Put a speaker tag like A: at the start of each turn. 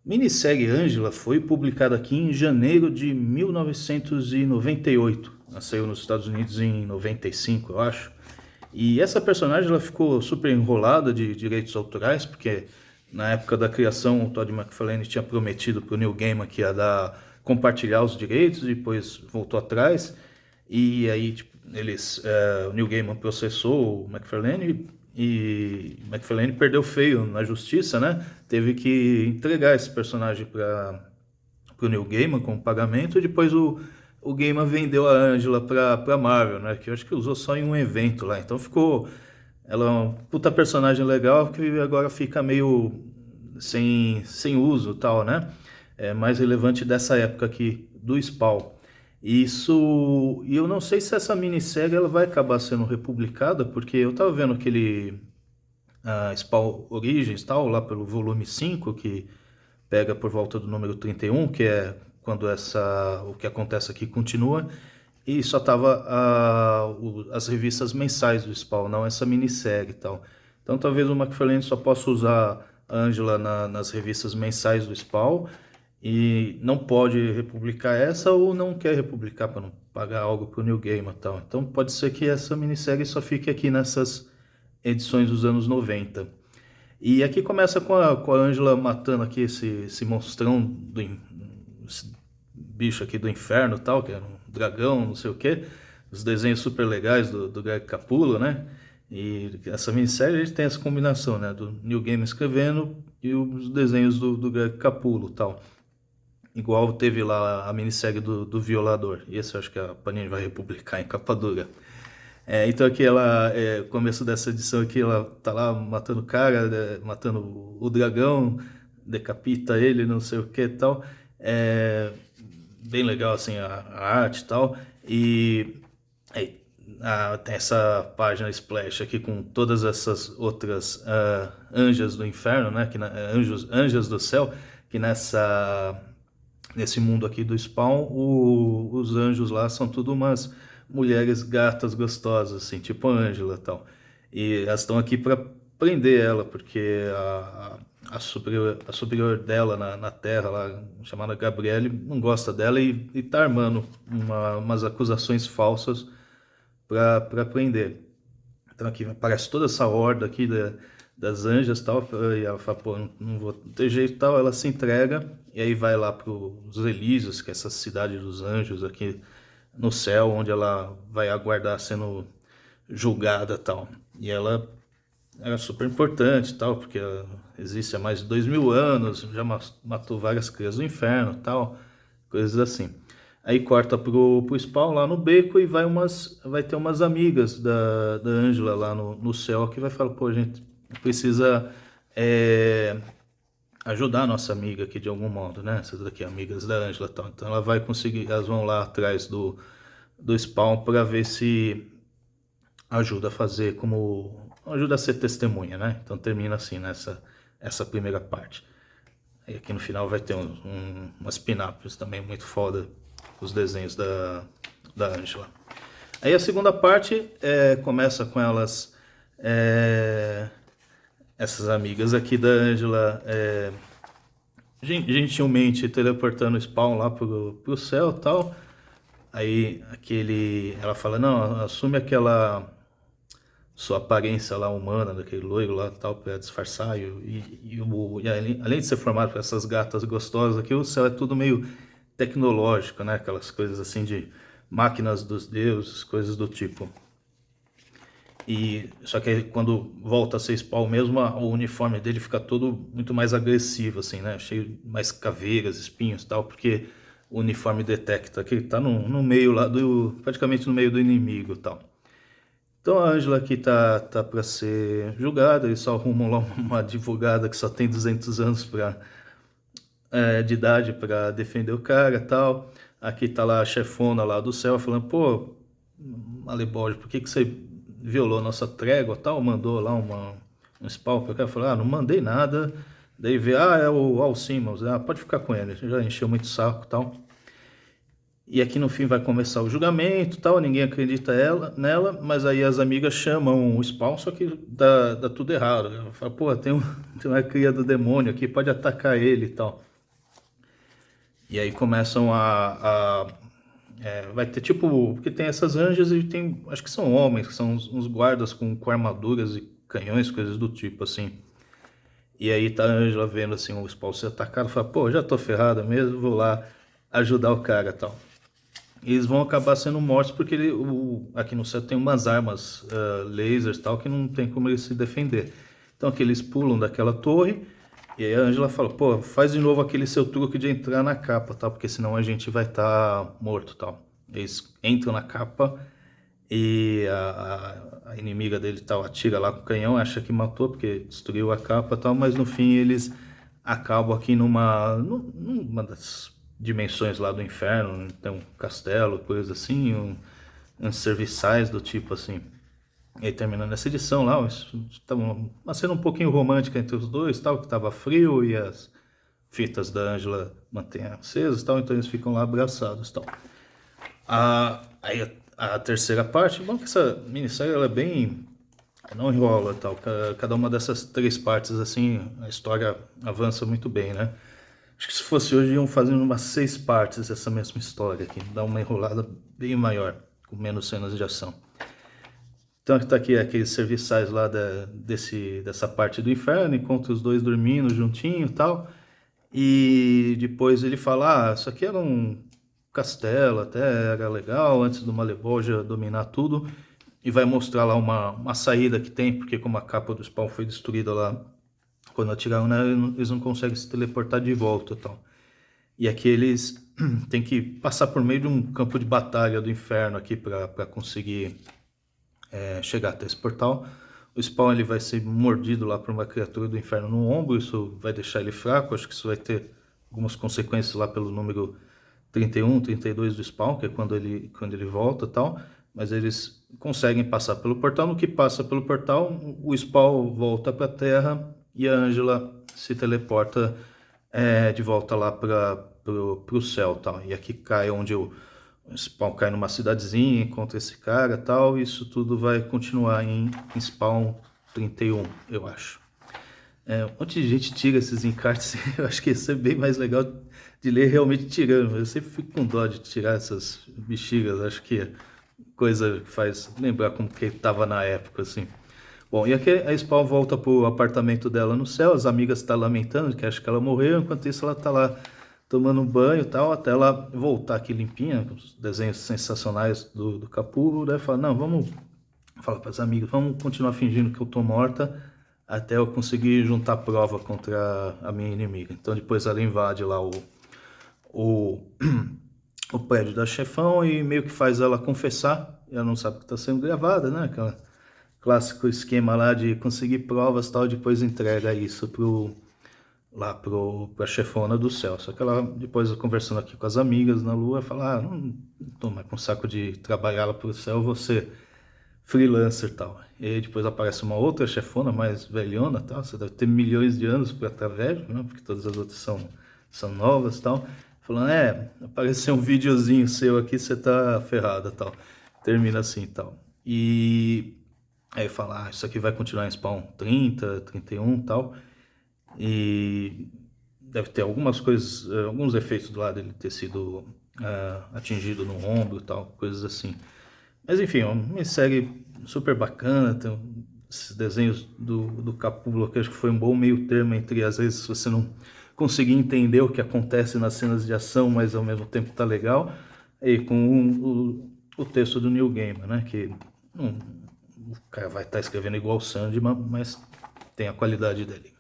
A: Minissérie Ângela foi publicada aqui em janeiro de 1998. Ela saiu nos Estados Unidos em 95, eu acho. E essa personagem ela ficou super enrolada de direitos autorais, porque na época da criação o Todd McFarlane tinha prometido para o Neil Gaiman que ia compartilhar os direitos, e depois voltou atrás. E aí tipo, o Neil Gaiman processou o McFarlane e McFarlane perdeu feio na justiça, né? Teve que entregar esse personagem para o Neil Gaiman como pagamento, e depois o Gaiman vendeu a Angela para Marvel, né? Que eu acho que usou só em um evento lá. Então ficou ela é uma puta personagem legal que agora fica meio sem uso, tal, né? É mais relevante dessa época aqui do Spawn. Isso, e eu não sei se essa minissérie ela vai acabar sendo republicada, porque eu tava vendo aquele Spawn Origins, tal, lá pelo volume 5 que pega por volta do número 31, que é quando o que acontece aqui continua, e só tava as revistas mensais do Spawn, não essa minissérie e tal. Então talvez o McFarlane só possa usar a Angela nas revistas mensais do Spawn, e não pode republicar essa, ou não quer republicar para não pagar algo para o New Gaiman e tal. Então pode ser que essa minissérie só fique aqui nessas edições dos anos 90. E aqui começa com a Angela matando aqui esse monstrão, esse bicho aqui do inferno tal, que é um dragão, não sei o que. Os desenhos super legais do Greg Capullo, né? E essa minissérie a gente tem essa combinação, né? Do Neil Gaiman escrevendo e os desenhos do Greg Capullo tal. Igual teve lá a minissérie do Violador. E esse eu acho que a Panini vai republicar em capa dura. Então aqui começo dessa edição aqui, ela tá lá matando o cara, matando o dragão, decapita ele, não sei o que e tal. Bem legal assim a arte e tal. E aí, tem essa página Splash aqui com todas essas outras anjas do inferno, né? Anjas do céu, que nesse mundo aqui do Spawn, os anjos lá são tudo umas mulheres gatas gostosas, assim, tipo a Angela e tal. E elas estão aqui para prender ela, porque a superior dela na Terra, lá, chamada Gabriele, não gosta dela e tá armando umas acusações falsas para prender. Então aqui aparece toda essa horda aqui das anjas e tal, e ela fala, pô, não vou ter jeito e tal, ela se entrega, e aí vai lá para os Elísios, que é essa cidade dos anjos aqui no céu, onde ela vai aguardar sendo julgada e tal. E ela era super importante e tal, porque ela existe há mais de 2000 anos, já matou várias crias do inferno e tal, coisas assim. Aí corta pro Spawn lá no beco, e vai ter umas amigas da Angela lá no céu, que vai falar, pô, a gente precisa ajudar a nossa amiga aqui de algum modo, né? Essas daqui, amigas da Angela e tal. Então ela vai conseguir, elas vão lá atrás do Spawn para ver se ajuda a fazer ajuda a ser testemunha, né? Então termina assim essa primeira parte. Aí aqui no final vai ter umas pin-ups também muito foda, os desenhos da Angela. Aí a segunda parte começa com elas, essas amigas aqui da Angela, gentilmente teleportando o Spawn lá pro céu e tal. Aí ela fala, não, assume aquela sua aparência lá humana, daquele loiro lá tal, pra disfarçar. Além de ser formado por essas gatas gostosas aqui, o céu é tudo meio tecnológico, né? Aquelas coisas assim de máquinas dos deuses, coisas do tipo. Só que aí, quando volta a ser Spawn mesmo, o uniforme dele fica todo muito mais agressivo, assim, né? Cheio mais caveiras, espinhos e tal, porque o uniforme detecta que ele tá no meio lá praticamente no meio do inimigo e tal. Então a Angela aqui tá para ser julgada, eles só arrumam lá uma advogada que só tem 200 anos de idade para defender o cara e tal. Aqui tá lá a chefona lá do céu falando, pô, Malebólio, por que você violou nossa trégua tal? Mandou lá um spawn para o cara, falou, não mandei nada. Daí vê, é o Al Simmons, pode ficar com ele, já encheu muito saco tal. E aqui no fim vai começar o julgamento tal, ninguém acredita nela, mas aí as amigas chamam o Spawn, só que dá tudo errado. Ela fala, pô, tem uma cria do demônio aqui, pode atacar ele e tal. E aí começam vai ter tipo, porque tem essas anjas e tem, acho que são homens, que são uns guardas com armaduras e canhões, coisas do tipo, assim. E aí tá a Ângela vendo, assim, o Spawn ser atacado, fala, pô, já tô ferrada mesmo, vou lá ajudar o cara e tal. E eles vão acabar sendo mortos porque aqui no céu tem umas armas lasers e tal, que não tem como eles se defender. Então aqui eles pulam daquela torre, e aí a Ângela fala, pô, faz de novo aquele seu truque de entrar na capa, tal, porque senão a gente vai estar morto, tal. Eles entram na capa e a inimiga dele tal atira lá com o canhão, acha que matou porque destruiu a capa, tal, mas no fim eles acabam aqui numa das dimensões lá do inferno, tem um castelo, coisa assim, uns serviçais do tipo assim. E aí, terminando essa edição lá, estava uma cena um pouquinho romântica entre os dois, tal, que estava frio e as fitas da Ângela mantêm acesas, tal, então eles ficam lá abraçados, tal. Aí a terceira parte, bom que essa minissérie ela é bem, não enrola, tal, cada uma dessas três partes assim, a história avança muito bem, né? Acho que se fosse hoje iam fazendo umas 6 partes essa mesma história aqui, dá uma enrolada bem maior, com menos cenas de ação. Então tá aqui aqueles serviçais lá dessa parte do inferno, encontra os dois dormindo juntinho e tal. E depois ele fala, isso aqui era um castelo, até era legal, antes do Malebolgia dominar tudo. E vai mostrar lá uma saída que tem, porque como a capa do Spawn foi destruída lá, quando atiraram nela, eles não conseguem se teleportar de volta e tal. E aqui eles têm que passar por meio de um campo de batalha do inferno aqui para conseguir chegar até esse portal. O Spawn ele vai ser mordido lá por uma criatura do inferno no ombro, isso vai deixar ele fraco, acho que isso vai ter algumas consequências lá pelo número 31, 32 do Spawn, que é quando ele volta e tal, mas eles conseguem passar pelo portal. No que passa pelo portal, o Spawn volta para a Terra e a Ângela se teleporta de volta lá para o céu, tal. E aqui cai onde o Spawn cai numa cidadezinha, encontra esse cara, tal. E isso tudo vai continuar em Spawn 31, eu acho. Um monte de gente tira esses encartes, eu acho que isso é bem mais legal de ler realmente tirando. Eu sempre fico com dó de tirar essas bexigas, acho que é coisa que faz lembrar como que estava na época, assim. Bom, e aqui a Spawn volta pro apartamento dela no céu, as amigas estão lamentando, que acham que ela morreu, enquanto isso ela tá lá tomando um banho e tal, até ela voltar aqui limpinha, com os desenhos sensacionais do Capullo, daí fala, não, vamos falar para as amigas, vamos continuar fingindo que eu tô morta, até eu conseguir juntar prova contra a minha inimiga. Então depois ela invade lá o, o prédio da chefão e meio que faz ela confessar, ela não sabe que está sendo gravada, né, aquela clássico esquema lá de conseguir provas e tal, depois entrega isso pra chefona do céu. Só que ela, depois conversando aqui com as amigas na lua, fala, não tô mais com saco de trabalhar lá pro céu, vou ser freelancer e tal. E aí depois aparece uma outra chefona mais velhona e tal, você deve ter milhões de anos pra estar velho, né? Porque todas as outras são novas e tal. Falando, apareceu um videozinho seu aqui, você tá ferrada e tal. Termina assim e tal. E aí fala, isso aqui vai continuar em Spawn 30, 31 e tal. E deve ter algumas coisas, alguns efeitos do lado dele ter sido atingido no ombro e tal, coisas assim. Mas enfim, é uma série super bacana, tem esses desenhos do Capullo, que acho que foi um bom meio termo entre, às vezes, você não conseguir entender o que acontece nas cenas de ação, mas ao mesmo tempo tá legal, e com o texto do Neil Gaiman, né, que o cara vai estar escrevendo igual o Sandman, mas tem a qualidade dele.